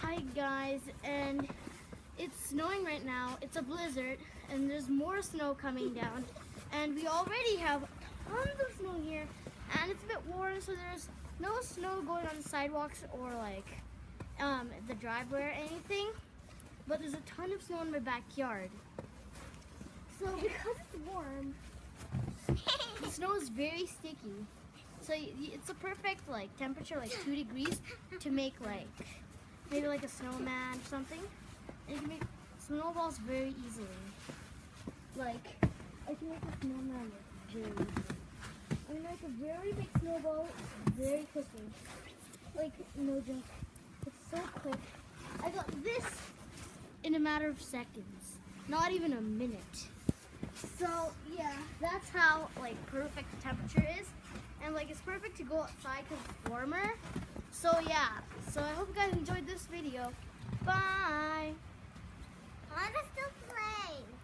Hi guys, and it's snowing right now. It's a blizzard and there's more snow coming down, and we already have tons of snow here, and it's a bit warm, so there's no snow going on the sidewalks or like the driveway or anything, but there's a ton of snow in my backyard. So because it's warm, the snow is very sticky. So it's a perfect like temperature, like 2 degrees, to make like maybe like a snowman or something. And you can make snowballs very easily. Like I can make a snowman like very easily. I can make a very big snowball very quickly. Like no joke, it's so quick. I got this in a matter of seconds, not even a minute. So yeah, that's how like perfect the temperature is, and like it's perfect to go outside because it's warmer. So yeah, so I hope you guys enjoyed this video. Bye.